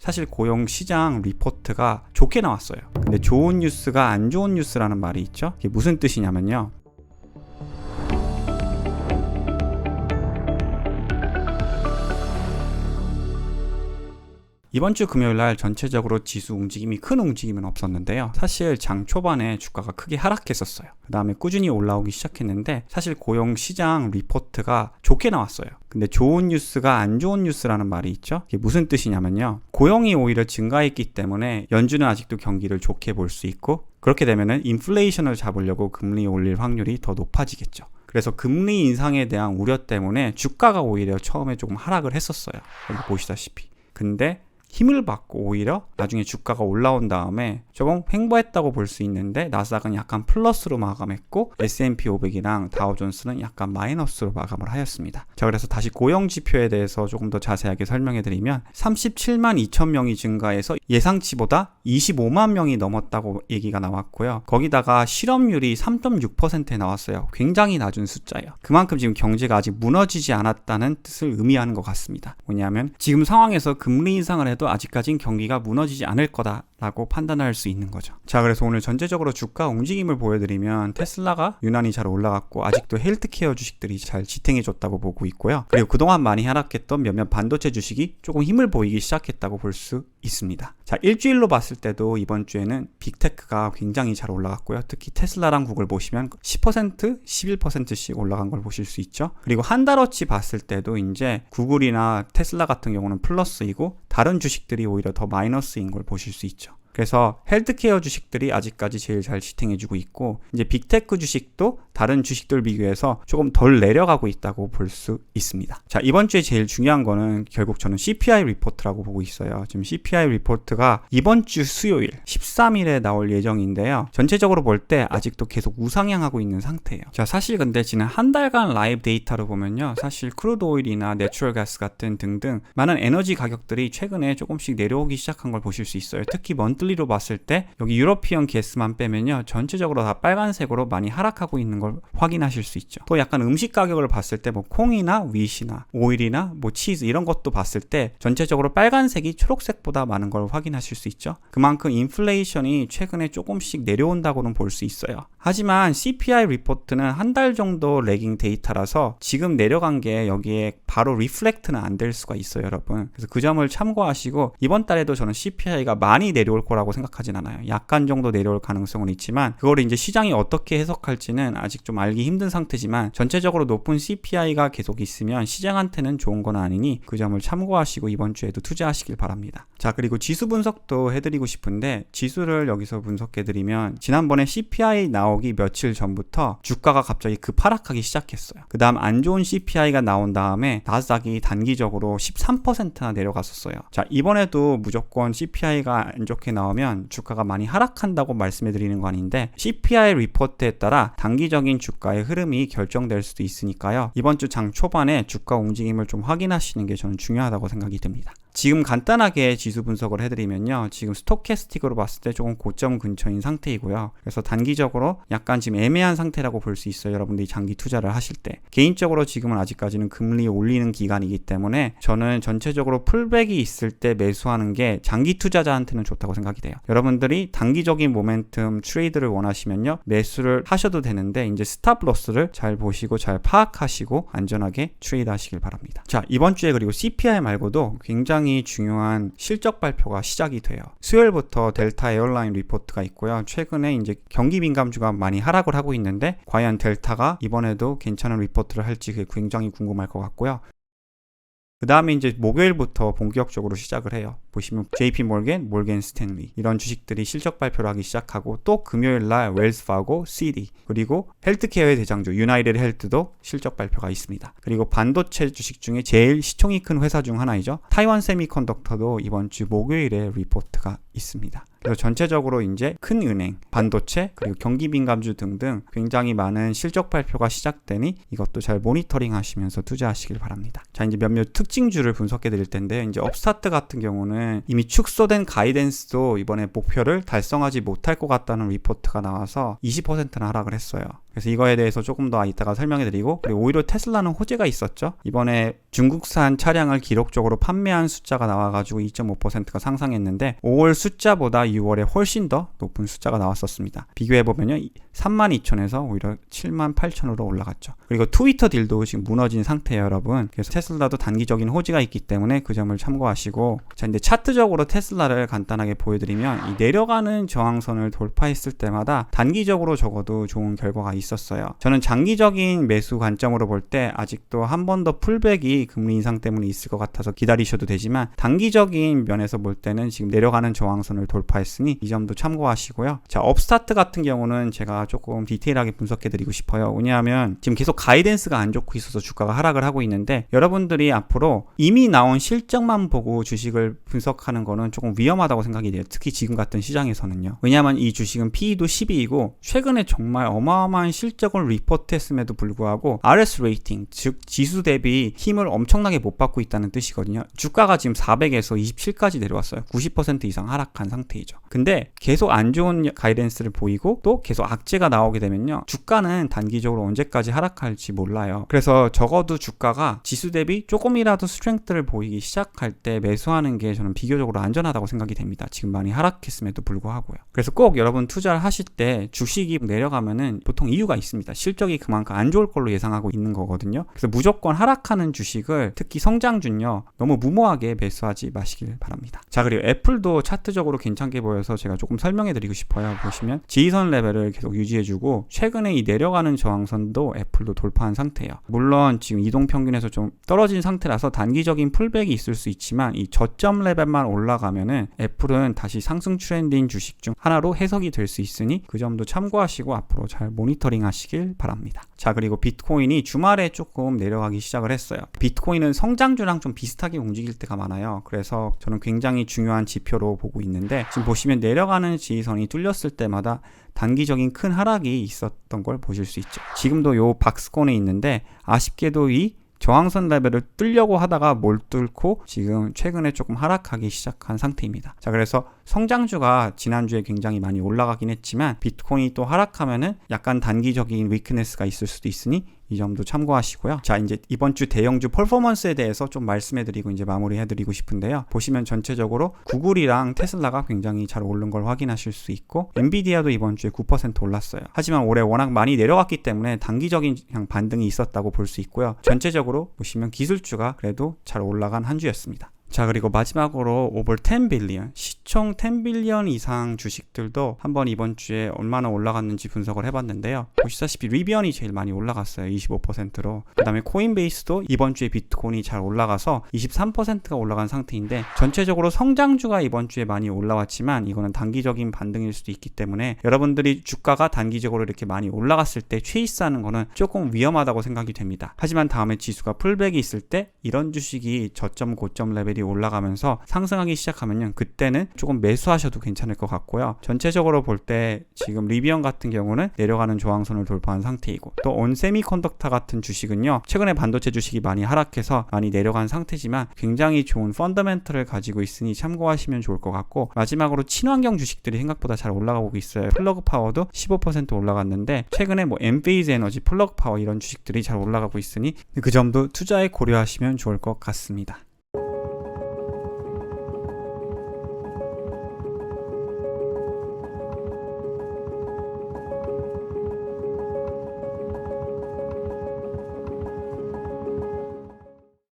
사실 고용 시장 리포트가 좋게 나왔어요. 근데 좋은 뉴스가 안 좋은 뉴스라는 말이 있죠. 이게 무슨 뜻이냐면요. 이번 주 금요일 날 전체적으로 지수 움직임이 큰 움직임은 없었는데요. 사실 장 초반에 주가가 크게 하락했었어요. 그 다음에 꾸준히 올라오기 시작했는데 사실 고용 시장 리포트가 좋게 나왔어요. 근데 좋은 뉴스가 안 좋은 뉴스라는 말이 있죠. 이게 무슨 뜻이냐면요. 고용이 오히려 증가했기 때문에 연준은 아직도 경기를 좋게 볼 수 있고, 그렇게 되면은 인플레이션을 잡으려고 금리 올릴 확률이 더 높아지겠죠. 그래서 금리 인상에 대한 우려 때문에 주가가 오히려 처음에 조금 하락을 했었어요. 여기 보시다시피. 근데 힘을 받고 오히려 나중에 주가가 올라온 다음에 조금 횡보했다고 볼 수 있는데, 나스닥은 약간 플러스로 마감했고 S&P 500이랑 다우존스는 약간 마이너스로 마감을 하였습니다. 자, 그래서 다시 고용 지표에 대해서 조금 더 자세하게 설명해 드리면 37만 2천 명이 증가해서 예상치보다 25만 명이 넘었다고 얘기가 나왔고요. 거기다가 실업률이 3.6%에 나왔어요. 굉장히 낮은 숫자예요. 그만큼 지금 경제가 아직 무너지지 않았다는 뜻을 의미하는 것 같습니다. 뭐냐면 지금 상황에서 금리 인상을 해도 아직까진 경기가 무너지지 않을 거다라고 판단할 수 있는 거죠. 자, 그래서 오늘 전체적으로 주가 움직임을 보여드리면 테슬라가 유난히 잘 올라갔고 아직도 헬스케어 주식들이 잘 지탱해줬다고 보고 있고요. 그리고 그동안 많이 하락했던 몇몇 반도체 주식이 조금 힘을 보이기 시작했다고 볼 수 있습니다. 자, 일주일로 봤을 때도 이번 주에는 빅테크가 굉장히 잘 올라갔고요. 특히 테슬라랑 구글 보시면 10%, 11%씩 올라간 걸 보실 수 있죠. 그리고 한 달어치 봤을 때도 이제 구글이나 테슬라 같은 경우는 플러스이고 다른 주식들이 오히려 더 마이너스인 걸 보실 수 있죠. 그래서 헬스케어 주식들이 아직까지 제일 잘 지탱해주고 있고, 이제 빅테크 주식도 다른 주식들 비교해서 조금 덜 내려가고 있다고 볼 수 있습니다. 자, 이번 주에 제일 중요한 거는 결국 저는 CPI 리포트라고 보고 있어요. 지금 CPI 리포트가 이번 주 수요일 13일에 나올 예정인데요. 전체적으로 볼 때 아직도 계속 우상향하고 있는 상태예요. 자, 사실 근데 지난 한 달간 라이브 데이터로 보면요. 사실 크루드 오일이나 내추럴 가스 같은 등등 많은 에너지 가격들이 최근에 조금씩 내려오기 시작한 걸 보실 수 있어요. 특히 먼틀리로 봤을 때 여기 유러피언 게스만 빼면요. 전체적으로 다 빨간색으로 많이 하락하고 있는 걸 확인하실 수 있죠. 또 약간 음식 가격을 봤을 때 뭐 콩이나 윗이나 오일이나 뭐 치즈 이런 것도 봤을 때 전체적으로 빨간색이 초록색보다 많은 걸 확인하실 수 있죠. 그만큼 인플레이션이 최근에 조금씩 내려온다고는 볼 수 있어요. 하지만 CPI 리포트는 한 달 정도 레깅 데이터라서 지금 내려간 게 여기에 바로 리플렉트는 안 될 수가 있어요, 여러분. 그래서 그 점을 참고하시고 이번 달에도 저는 CPI가 많이 내려올 거라고 생각하진 않아요. 약간 정도 내려올 가능성은 있지만 그거를 이제 시장이 어떻게 해석할지는 아직 좀 알기 힘든 상태지만 전체적으로 높은 CPI가 계속 있으면 시장한테는 좋은 건 아니니 그 점을 참고하시고 이번 주에도 투자하시길 바랍니다. 자, 그리고 지수 분석도 해드리고 싶은데 지수를 여기서 분석해드리면 지난번에 CPI 나오기 며칠 전부터 주가가 갑자기 급하락하기 시작했어요. 그 다음 안 좋은 CPI가 나온 다음에 나스닥이 단기적으로 13%나 내려갔었어요. 자, 이번에도 무조건 CPI가 안 좋게 나오면 주가가 많이 하락한다고 말씀해드리는 거 아닌데 CPI 리포트에 따라 단기적인 주가의 흐름이 결정될 수도 있으니까요. 이번 주 장 초반에 주가 움직임을 좀 확인하시는 게 저는 중요하다고 생각이 듭니다. 지금 간단하게 지수 분석을 해드리면요. 지금 스토캐스틱으로 봤을 때 조금 고점 근처인 상태이고요. 그래서 단기적으로 약간 지금 애매한 상태라고 볼 수 있어요. 여러분들이 장기 투자를 하실 때. 개인적으로 지금은 아직까지는 금리 올리는 기간이기 때문에 저는 전체적으로 풀백이 있을 때 매수하는 게 장기 투자자한테는 좋다고 생각이 돼요. 여러분들이 단기적인 모멘텀 트레이드를 원하시면요. 매수를 하셔도 되는데 이제 스탑로스를 잘 보시고 잘 파악하시고 안전하게 트레이드 하시길 바랍니다. 자, 이번 주에 그리고 CPI 말고도 굉장히 중요한 실적 발표가 시작이 돼요. 수요일부터 델타 에어라인 리포트가 있고요. 최근에 이제 경기 민감주가 많이 하락을 하고 있는데 과연 델타가 이번에도 괜찮은 리포트를 할지 그게 굉장히 궁금할 것 같고요. 그 다음에 이제 목요일부터 본격적으로 시작을 해요. 보시면 JP 몰겐, 몰겐 스탠리 이런 주식들이 실적 발표를 하기 시작하고 또 금요일날 웰스 파고, CD 그리고 헬스케어의 대장주 유나이티드 헬스도 실적 발표가 있습니다. 그리고 반도체 주식 중에 제일 시총이 큰 회사 중 하나이죠. 타이완 세미컨덕터도 이번 주 목요일에 리포트가 있습니다. 그래서 전체적으로 이제 큰 은행, 반도체, 그리고 경기 민감주 등등 굉장히 많은 실적 발표가 시작되니 이것도 잘 모니터링 하시면서 투자하시길 바랍니다. 자, 이제 몇몇 특징주를 분석해 드릴 텐데 이제 업스타트 같은 경우는 이미 축소된 가이던스도 이번에 목표를 달성하지 못할 것 같다는 리포트가 나와서 20%나 하락을 했어요. 그래서 이거에 대해서 조금 더 이따가 설명해 드리고, 그리고 오히려 테슬라는 호재가 있었죠. 이번에 중국산 차량을 기록적으로 판매한 숫자가 나와가지고 2.5%가 상승했는데 5월 숫자보다 6월에 훨씬 더 높은 숫자가 나왔었습니다. 비교해보면요, 32,000에서 오히려 78,000으로 올라갔죠. 그리고 트위터 딜도 지금 무너진 상태예요, 여러분. 그래서 테슬라도 단기적인 호재가 있기 때문에 그 점을 참고하시고, 자, 이제 차트적으로 테슬라를 간단하게 보여드리면, 이 내려가는 저항선을 돌파했을 때마다 단기적으로 적어도 좋은 결과가 있었어요. 저는 장기적인 매수 관점으로 볼 때 아직도 한 번 더 풀백이 금리 인상 때문에 있을 것 같아서 기다리셔도 되지만, 단기적인 면에서 볼 때는 지금 내려가는 저항선을 돌파했으니 이 점도 참고하시고요. 자, 업스타트 같은 경우는 제가 조금 디테일하게 분석해 드리고 싶어요. 왜냐하면 지금 계속 가이던스가 안 좋고 있어서 주가가 하락을 하고 있는데, 여러분들이 앞으로 이미 나온 실적만 보고 주식을 분석하는 거는 조금 위험하다고 생각이 돼요. 특히 지금 같은 시장에서는요. 왜냐하면 이 주식은 PE도 12이고 최근에 정말 어마어마한 실적을 리포트했음에도 불구하고 RS 레이팅, 즉 지수 대비 힘을 엄청나게 못 받고 있다는 뜻이거든요. 주가가 지금 400에서 27까지 내려왔어요. 90% 이상 하락한 상태이죠. 근데 계속 안 좋은 가이던스를 보이고 또 계속 악재가 나오게 되면요, 주가는 단기적으로 언제까지 하락할지 몰라요. 그래서 적어도 주가가 지수 대비 조금이라도 스트렝스를 보이기 시작할 때 매수하는 게 저는 비교적으로 안전하다고 생각이 됩니다. 지금 많이 하락했음에도 불구하고요. 그래서 꼭 여러분 투자를 하실 때 주식이 내려가면은 보통 이유가 있습니다. 실적이 그만큼 안 좋을 걸로 예상하고 있는 거거든요. 그래서 무조건 하락하는 주식을, 특히 성장주요, 너무 무모하게 매수하지 마시길 바랍니다. 자, 그리고 애플도 차트적으로 괜찮게 보여서 제가 조금 설명해 드리고 싶어요. 보시면 지지선 레벨을 계속 유지해주고 최근에 이 내려가는 저항선도 애플도 돌파한 상태예요. 물론 지금 이동평균에서 좀 떨어진 상태라서 단기적인 풀백이 있을 수 있지만, 이 저점 레벨만 올라가면은 애플은 다시 상승 트렌드인 주식 중 하나로 해석이 될 수 있으니 그 점도 참고하시고 앞으로 잘 모니터링 하시길 바랍니다. 자, 그리고 비트코인이 주말에 조금 내려가기 시작을 했어요. 비트코인은 성장주랑 좀 비슷하게 움직일 때가 많아요. 그래서 저는 굉장히 중요한 지표로 보고 있는데, 지금 보시면 내려가는 지지선이 뚫렸을 때마다 단기적인 큰 하락이 있었던 걸 보실 수 있죠. 지금도 요 박스권에 있는데 아쉽게도 이 저항선 레벨을 뚫려고 하다가 못 뚫고 지금 최근에 조금 하락하기 시작한 상태입니다. 자, 그래서 성장주가 지난주에 굉장히 많이 올라가긴 했지만 비트코인이 또 하락하면은 약간 단기적인 위크네스가 있을 수도 있으니 이 점도 참고하시고요. 자, 이제 이번 주 대형주 퍼포먼스에 대해서 좀 말씀해드리고 이제 마무리해드리고 싶은데요. 보시면 전체적으로 구글이랑 테슬라가 굉장히 잘 오른 걸 확인하실 수 있고, 엔비디아도 이번 주에 9% 올랐어요. 하지만 올해 워낙 많이 내려갔기 때문에 단기적인 그냥 반등이 있었다고 볼 수 있고요. 전체적으로 보시면 기술주가 그래도 잘 올라간 한 주였습니다. 자, 그리고 마지막으로 오버 10 빌리언, 시총 10 빌리언 이상 주식들도 한번 이번 주에 얼마나 올라갔는지 분석을 해봤는데요. 보시다시피 리비언이 제일 많이 올라갔어요. 25%로. 그 다음에 코인베이스도 이번 주에 비트코인이 잘 올라가서 23%가 올라간 상태인데, 전체적으로 성장주가 이번 주에 많이 올라왔지만 이거는 단기적인 반등일 수도 있기 때문에 여러분들이 주가가 단기적으로 이렇게 많이 올라갔을 때 체이스하는 거는 조금 위험하다고 생각이 됩니다. 하지만 다음에 지수가 풀백이 있을 때 이런 주식이 저점 고점 레벨이 올라가면서 상승하기 시작하면요, 그때는 조금 매수하셔도 괜찮을 것 같고요. 전체적으로 볼 때 지금 리비언 같은 경우는 내려가는 저항선을 돌파한 상태이고, 또 온세미컨덕터 같은 주식은요, 최근에 반도체 주식이 많이 하락해서 많이 내려간 상태지만 굉장히 좋은 펀더멘털을 가지고 있으니 참고하시면 좋을 것 같고, 마지막으로 친환경 주식들이 생각보다 잘 올라가고 있어요. 플러그 파워도 15% 올라갔는데 최근에 뭐 엔페이즈 에너지, 플러그 파워 이런 주식들이 잘 올라가고 있으니 그 점도 투자에 고려하시면 좋을 것 같습니다.